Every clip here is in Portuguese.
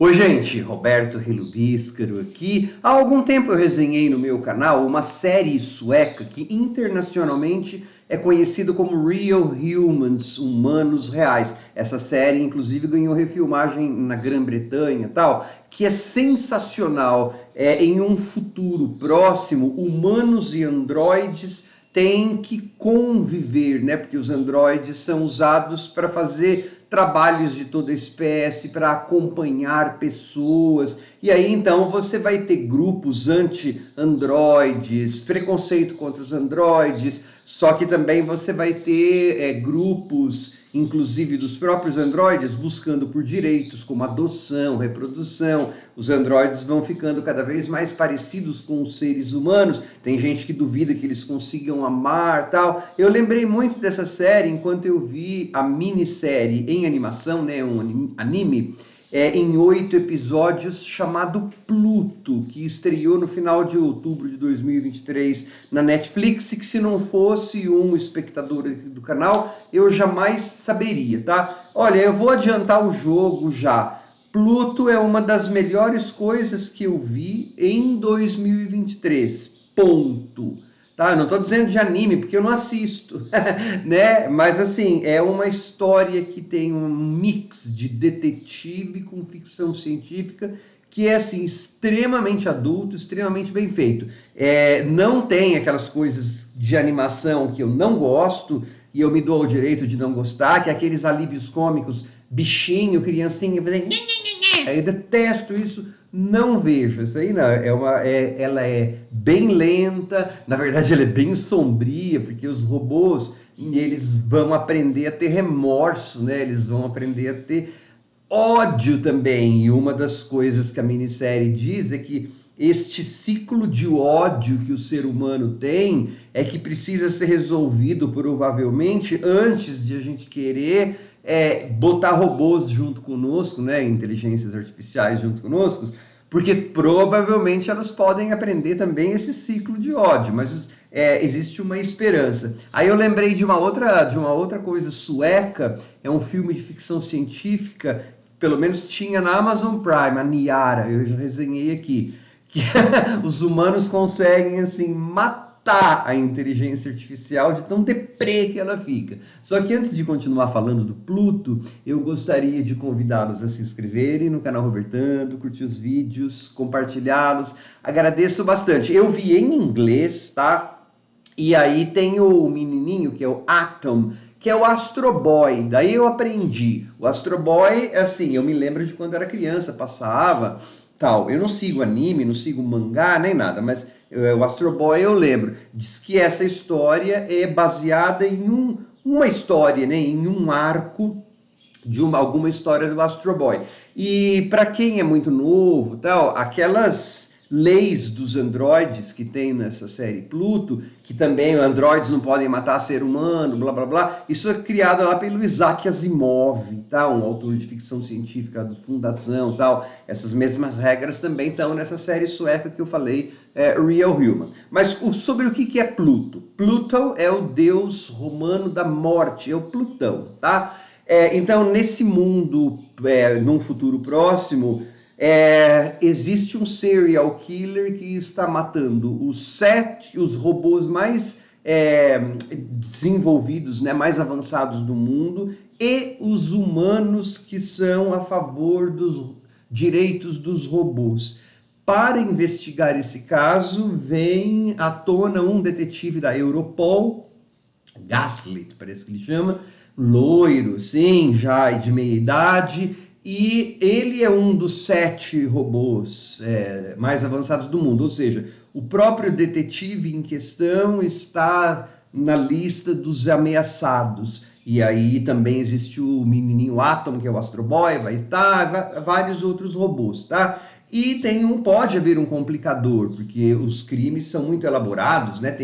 Oi gente, Roberto Relubíscaro aqui. Há algum tempo eu resenhei no meu canal uma série sueca que internacionalmente é conhecida como Real Humans, Humanos Reais. Essa série inclusive ganhou refilmagem na Grã-Bretanha e tal, que é sensacional. Em um futuro próximo, humanos e androides têm que conviver, né? Porque os androides são usados para fazer trabalhos de toda espécie, para acompanhar pessoas. E aí então você vai ter grupos anti-androides, preconceito contra os androides, só que também você vai ter grupos, inclusive dos próprios androides, buscando por direitos como adoção, reprodução. Os androides vão ficando cada vez mais parecidos com os seres humanos. Tem gente que duvida que eles consigam amar, tal. Eu lembrei muito dessa série enquanto eu vi a minissérie em animação, né, um anime, em 8 episódios, chamado Pluto, que estreou no final de outubro de 2023 na Netflix, e que se não fosse um espectador do canal, eu jamais saberia, tá? Olha, eu vou adiantar o jogo já. Pluto é uma das melhores coisas que eu vi em 2023, ponto. Tá? Eu não estou dizendo de anime, porque eu não assisto, né? Mas assim, é uma história que tem um mix de detetive com ficção científica que é assim extremamente adulto, extremamente bem feito. Não tem aquelas coisas de animação que eu não gosto e eu me dou o direito de não gostar, que é aqueles alívios cômicos, bichinho, criancinha, fazendo... Eu detesto isso, não vejo. Isso aí não, ela é bem lenta, na verdade ela é bem sombria, porque os robôs eles vão aprender a ter remorso, né? Eles vão aprender a ter ódio também. E uma das coisas que a minissérie diz é que este ciclo de ódio que o ser humano tem é que precisa ser resolvido provavelmente antes de a gente querer botar robôs junto conosco, né, inteligências artificiais junto conosco, porque provavelmente elas podem aprender também esse ciclo de ódio, mas existe uma esperança. Aí eu lembrei de uma outra coisa sueca, é um filme de ficção científica, pelo menos tinha na Amazon Prime, a Niara, eu já resenhei aqui, que os humanos conseguem assim matar a inteligência artificial de tão deprê que ela fica. Só que antes de continuar falando do Pluto, eu gostaria de convidá-los a se inscreverem no canal Robertando, curtir os vídeos, compartilhá-los. Agradeço bastante. Eu vi em inglês, tá? E aí tem o menininho, que é o Atom, que é o Astro Boy. Daí eu aprendi. O Astro Boy, assim, eu me lembro de quando era criança, passava, tal. Eu não sigo anime, não sigo mangá, nem nada, mas o Astro Boy eu lembro. Diz que essa história é baseada em uma história, né, em um arco de alguma história do Astro Boy. E para quem é muito novo, tal, aquelas leis dos androides que tem nessa série Pluto, que também androides não podem matar ser humano, blá blá blá, isso é criado lá pelo Isaac Asimov, tá? Um autor de ficção científica do Fundação, tal. Essas mesmas regras também estão nessa série sueca que eu falei, Real Human. Mas sobre o que é Pluto? Pluto é o deus romano da morte, é o Plutão, tá? Então, nesse mundo, num futuro próximo, existe um serial killer que está matando os robôs mais desenvolvidos, né, mais avançados do mundo, e os humanos que são a favor dos direitos dos robôs. Para investigar esse caso, vem à tona um detetive da Europol, Gaslit, parece que ele chama, loiro, sim, já de meia idade, e ele é um dos 7 robôs mais avançados do mundo, ou seja, o próprio detetive em questão está na lista dos ameaçados. E aí também existe o menininho Atom, que é o Astro Boy, vai estar, vários outros robôs, tá? E pode haver um complicador, porque os crimes são muito elaborados, né?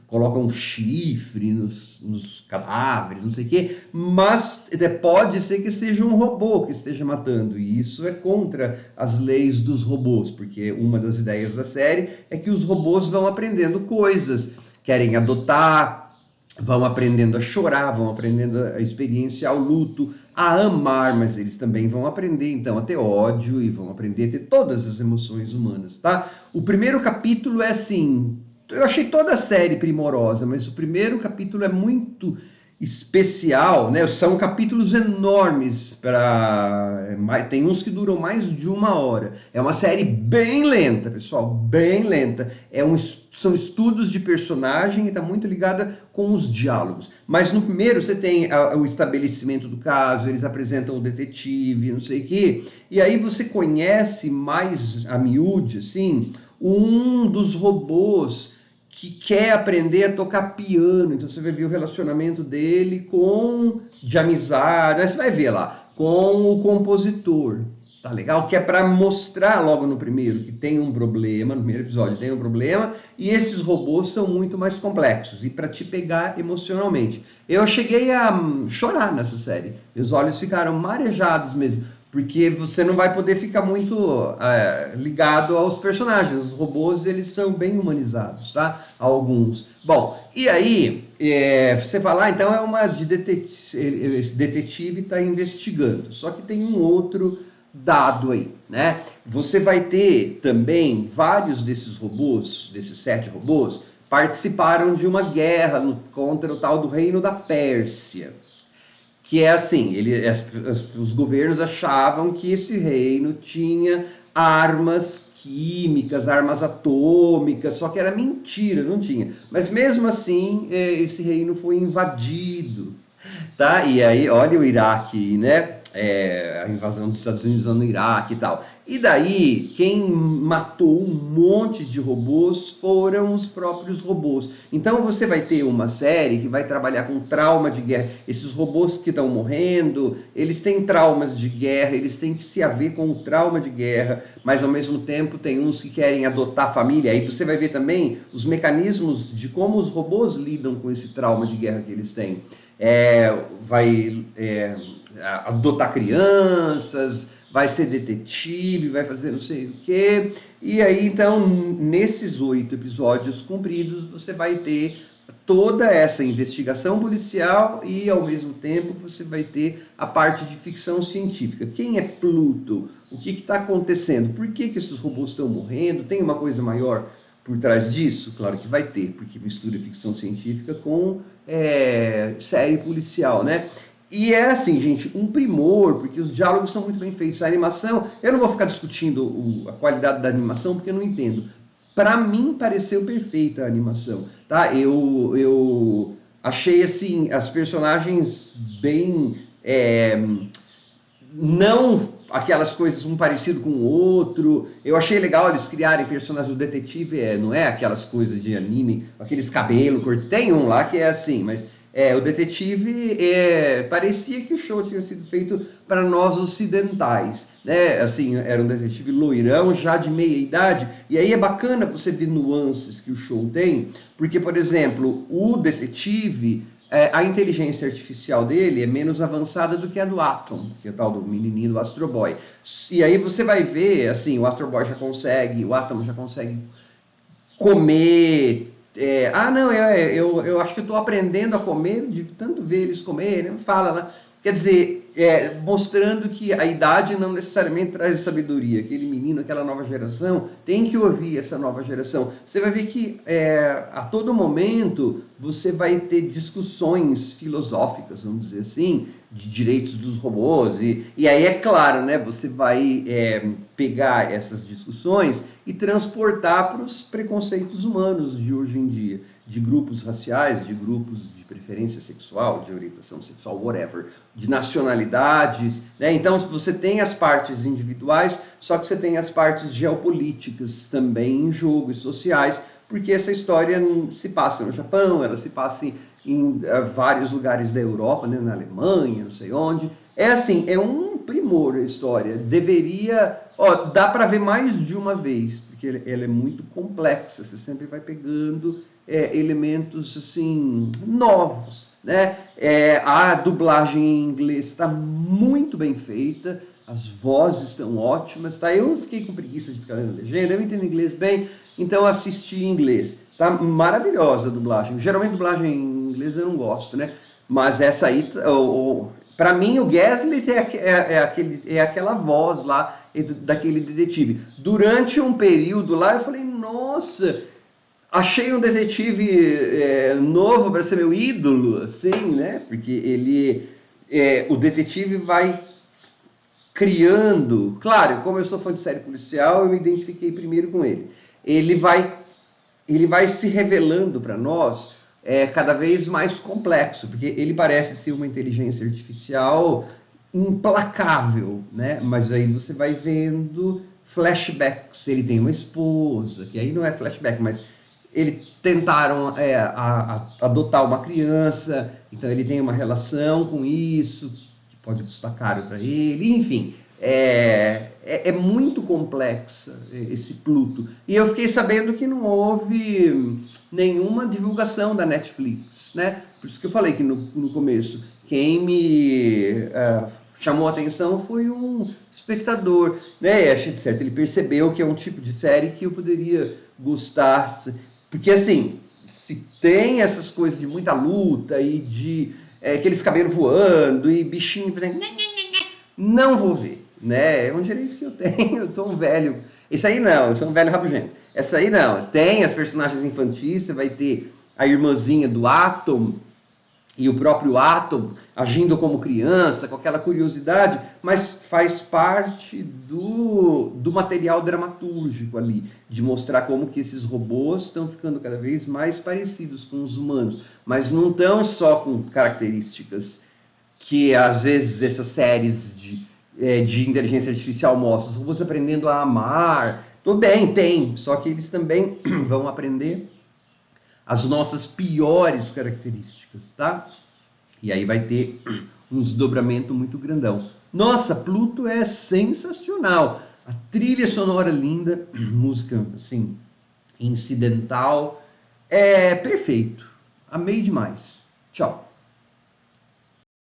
Colocam um chifre nos cadáveres, não sei o quê, mas pode ser que seja um robô que esteja matando, e isso é contra as leis dos robôs, porque uma das ideias da série é que os robôs vão aprendendo coisas, querem adotar, vão aprendendo a chorar, vão aprendendo a experienciar o luto, a amar, mas eles também vão aprender então a ter ódio e vão aprender a ter todas as emoções humanas, tá? O primeiro capítulo é assim, eu achei toda a série primorosa, mas o primeiro capítulo é muito especial, né? São capítulos enormes tem uns que duram mais de 1 hora. É uma série bem lenta, pessoal, bem lenta. São estudos de personagem e está muito ligada com os diálogos. Mas no primeiro você tem o estabelecimento do caso, eles apresentam o detetive, não sei o quê, e aí você conhece mais a miúde, assim, um dos robôs que quer aprender a tocar piano. Então você vai ver o relacionamento dele de amizade, aí você vai ver lá, com o compositor. Tá legal? Que é para mostrar logo no primeiro que tem um problema, no primeiro episódio tem um problema, e esses robôs são muito mais complexos, e para te pegar emocionalmente. Eu cheguei a chorar nessa série, meus olhos ficaram marejados mesmo, porque você não vai poder ficar muito ligado aos personagens. Os robôs, eles são bem humanizados, tá? Alguns. Bom, e aí, você vai lá, então é uma de detetive, esse detetive está investigando, só que tem um outro dado aí, né? Você vai ter também vários desses robôs, desses 7 robôs, participaram de uma guerra contra o tal do Reino da Pérsia, que é assim, os governos achavam que esse reino tinha armas químicas, armas atômicas, só que era mentira, não tinha. Mas mesmo assim, esse reino foi invadido, tá? E aí, olha o Iraque, né? A invasão dos Estados Unidos no Iraque e tal. E daí, quem matou um monte de robôs foram os próprios robôs. Então você vai ter uma série que vai trabalhar com trauma de guerra. Esses robôs que estão morrendo, eles têm traumas de guerra, eles têm que se haver com o trauma de guerra, mas ao mesmo tempo tem uns que querem adotar família. Aí você vai ver também os mecanismos de como os robôs lidam com esse trauma de guerra que eles têm. Vai adotar crianças, vai ser detetive, vai fazer não sei o quê. E aí, então, nesses 8 episódios cumpridos, você vai ter toda essa investigação policial e, ao mesmo tempo, você vai ter a parte de ficção científica. Quem é Pluto? O que está acontecendo? Por que esses robôs estão morrendo? Tem uma coisa maior por trás disso? Claro que vai ter, porque mistura ficção científica com série policial, né? E é assim, gente, um primor, porque os diálogos são muito bem feitos. A animação, eu não vou ficar discutindo a qualidade da animação, porque eu não entendo. Para mim, pareceu perfeita a animação, tá? Eu achei, assim, as personagens bem... não aquelas coisas um parecido com o outro. Eu achei legal eles criarem personagens do detetive, não é aquelas coisas de anime, aqueles cabelos curtos. Tem um lá que é assim, mas o detetive parecia que o show tinha sido feito para nós ocidentais, né? Assim, era um detetive loirão, já de meia idade, e aí é bacana você ver nuances que o show tem, porque, por exemplo, o detetive, a inteligência artificial dele é menos avançada do que a do Atom, que é o tal do menininho do Astro Boy. E aí você vai ver, assim, o Astro Boy já consegue, o Atom já consegue comer. Não, eu acho que eu estou aprendendo a comer de tanto ver eles comerem, fala lá. Quer dizer, mostrando que a idade não necessariamente traz sabedoria. Aquele menino, aquela nova geração, tem que ouvir essa nova geração. Você vai ver que a todo momento você vai ter discussões filosóficas, vamos dizer assim, de direitos dos robôs. E aí, é claro, né, você vai pegar essas discussões e transportar para os preconceitos humanos de hoje em dia, de grupos raciais, de grupos de preferência sexual, de orientação sexual, whatever, de nacionalidades, né? Então você tem as partes individuais, só que você tem as partes geopolíticas também em jogo e sociais, porque essa história se passa no Japão, ela se passa em vários lugares da Europa, né? Na Alemanha, não sei onde. É assim, é um primor a história. Dá para ver mais de uma vez, porque ela é muito complexa, você sempre vai pegando elementos assim novos, né? A dublagem em inglês está muito bem feita, as vozes estão ótimas, tá? Eu fiquei com preguiça de ficar lendo legenda, eu entendo inglês bem, então eu assisti em inglês. Tá maravilhosa a dublagem. Geralmente dublagem em inglês eu não gosto, né? Mas essa aí, para mim, o Gaslit é aquela voz lá daquele detetive. Durante um período lá, eu falei, nossa, achei um detetive novo para ser meu ídolo, assim, né? Porque o detetive vai criando. Claro, como eu sou fã de série policial, eu me identifiquei primeiro com ele. Ele vai se revelando para nós cada vez mais complexo, porque ele parece ser uma inteligência artificial implacável, né? Mas aí você vai vendo flashbacks. Ele tem uma esposa, que aí não é flashback, mas ele tentaram adotar uma criança, então ele tem uma relação com isso, que pode custar caro para ele, enfim. É muito complexa esse Pluto. E eu fiquei sabendo que não houve nenhuma divulgação da Netflix, né? Por isso que eu falei que no começo, quem me chamou a atenção foi um espectador, né? E achei de certo, ele percebeu que é um tipo de série que eu poderia gostar, porque assim, se tem essas coisas de muita luta e de aqueles cabelos voando e bichinho fazendo... Não vou ver, né? É um direito que eu tenho, eu tô um velho. Esse aí não, eu sou um velho rabugento. Essa aí não, tem as personagens infantis, você vai ter a irmãzinha do Atom e o próprio Atom agindo como criança, com aquela curiosidade, mas faz parte do material dramatúrgico ali, de mostrar como que esses robôs estão ficando cada vez mais parecidos com os humanos, mas não estão só com características que às vezes essas séries de inteligência artificial mostram, os robôs aprendendo a amar, tudo bem, tem, só que eles também vão aprender as nossas piores características, tá? E aí vai ter um desdobramento muito grandão. Nossa, Pluto é sensacional. A trilha sonora linda, música assim, incidental, é perfeito. Amei demais. Tchau.